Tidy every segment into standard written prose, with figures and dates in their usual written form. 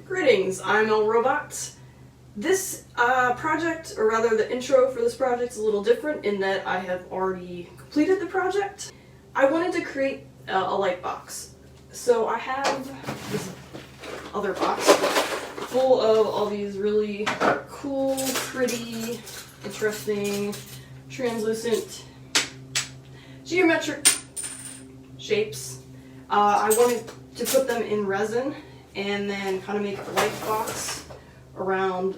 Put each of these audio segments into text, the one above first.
Greetings, I'm El Robot. This project, or rather the intro for this project, is a little different in that I have already completed the project. I wanted to create a light box. So I have this other box full of all these really cool, pretty, interesting, translucent, geometric shapes. I wanted to put them in resin and then kind of make a light box around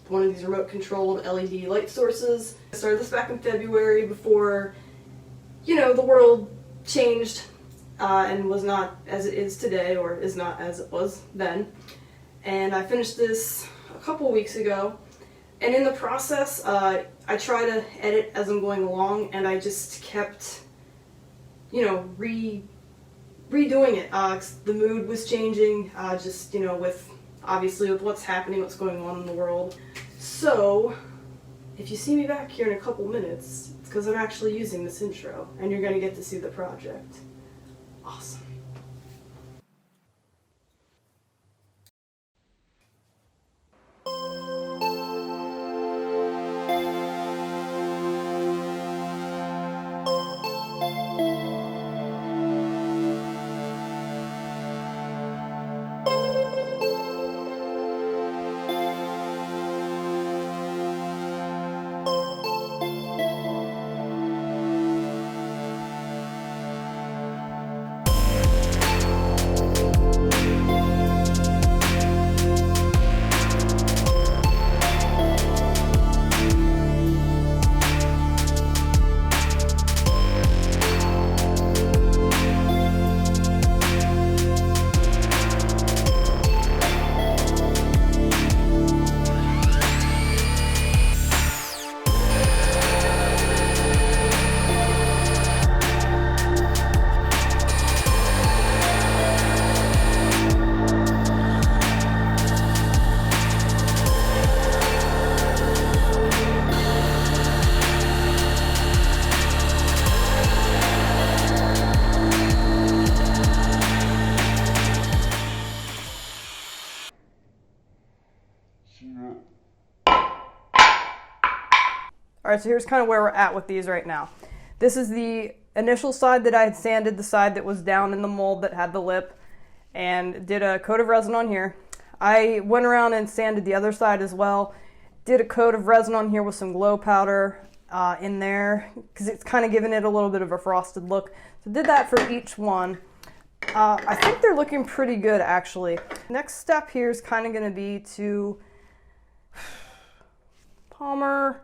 one of these remote controlled LED light sources. I started this back in February before, you know, the world changed and was not as it is today, or is not as it was then. And I finished this a couple weeks ago, and in the process I try to edit as I'm going along, and I just kept, you know, redoing it. The mood was changing, just, you know, with obviously with what's happening, what's going on in the world. So if you see me back here in a couple minutes, it's because I'm actually using this intro, and you're going to get to see the project. Awesome. Alright, so here's kind of where we're at with these right now. This is the initial side that I had sanded, the side that was down in the mold that had the lip, and did a coat of resin on here. I went around and sanded the other side as well. Did a coat of resin on here with some glow powder in there, because it's kind of giving it a little bit of a frosted look. So did that for each one. I think they're looking pretty good, actually. Next step here is kind of going to be to Palmer.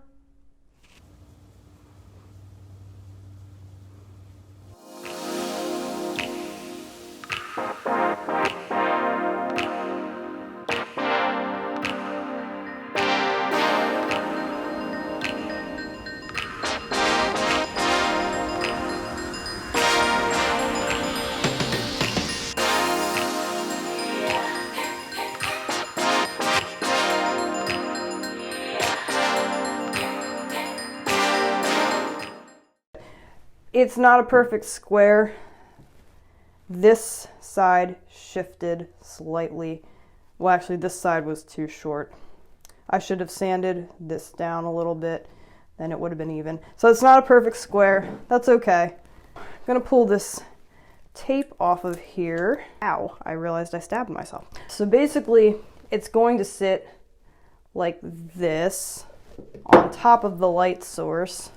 It's not a perfect square. This side shifted slightly. Well, actually, this side was too short. I should have sanded this down a little bit, then it would have been even. So it's not a perfect square. That's okay. I'm gonna pull this tape off of here. Ow, I realized I stabbed myself. So basically, it's going to sit like this on top of the light source,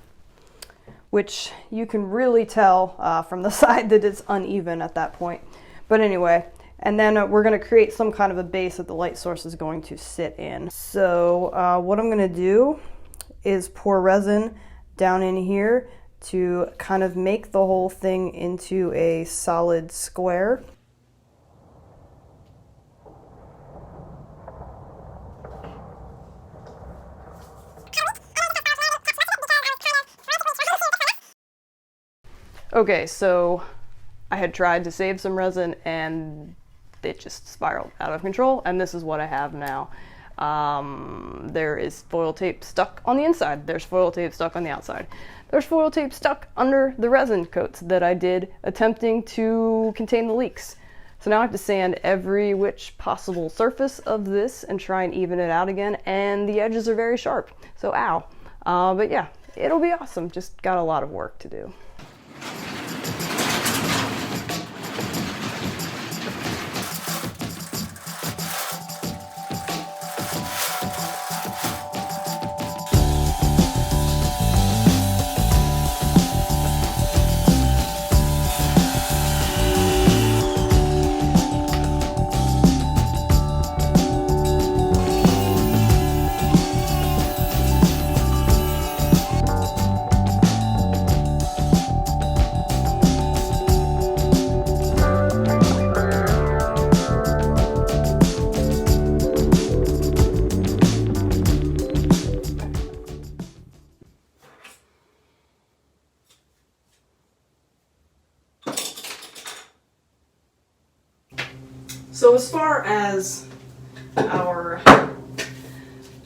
which you can really tell from the side that it's uneven at that point. But anyway, and then we're going to create some kind of a base that the light source is going to sit in. So what I'm going to do is pour resin down in here to kind of make the whole thing into a solid square. Okay, so I had tried to save some resin and it just spiraled out of control, and this is what I have now. There is foil tape stuck on the inside. There's foil tape stuck on the outside. There's foil tape stuck under the resin coats that I did attempting to contain the leaks. So now I have to sand every which possible surface of this and try and even it out again, and the edges are very sharp, so ow. But yeah, it'll be awesome, just got a lot of work to do. So as far as our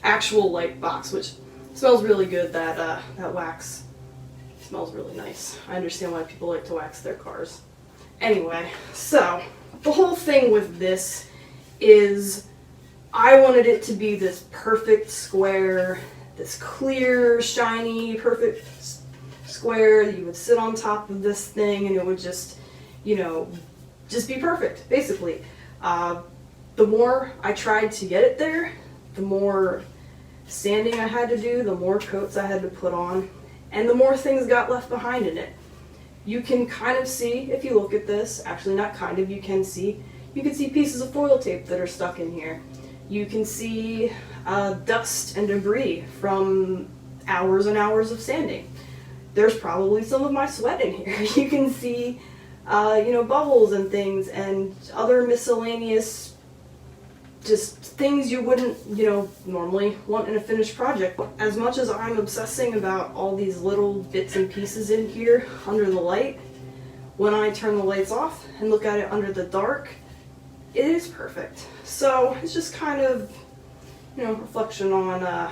actual light box, which smells really good, that wax smells really nice. I understand why people like to wax their cars. Anyway, so the whole thing with this is I wanted it to be this perfect square, this clear, shiny, perfect square. You would sit on top of this thing and it would just, you know, just be perfect, basically. The more I tried to get it there, the more sanding I had to do, the more coats I had to put on, and the more things got left behind in it. You can kind of see, if you look at this, actually not kind of, you can see pieces of foil tape that are stuck in here. You can see dust and debris from hours and hours of sanding. There's probably some of my sweat in here. You can see you know, bubbles and things and other miscellaneous just things you wouldn't, you know, normally want in a finished project. As much as I'm obsessing about all these little bits and pieces in here under the light, when I turn the lights off and look at it under the dark, it is perfect. So it's just kind of, you know, reflection on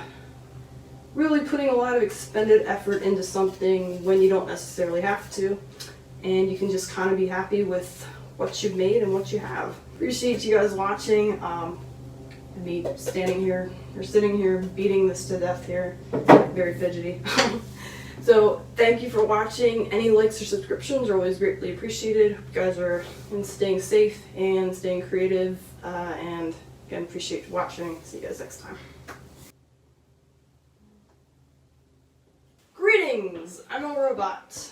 really putting a lot of expended effort into something when you don't necessarily have to. And you can just kind of be happy with what you've made and what you have. Appreciate you guys watching. Me standing here or sitting here beating this to death here, very fidgety. So thank you for watching. Any likes or subscriptions are always greatly appreciated. Hope you guys are staying safe and staying creative. And again, appreciate you watching. See you guys next time. Greetings! I'm a robot.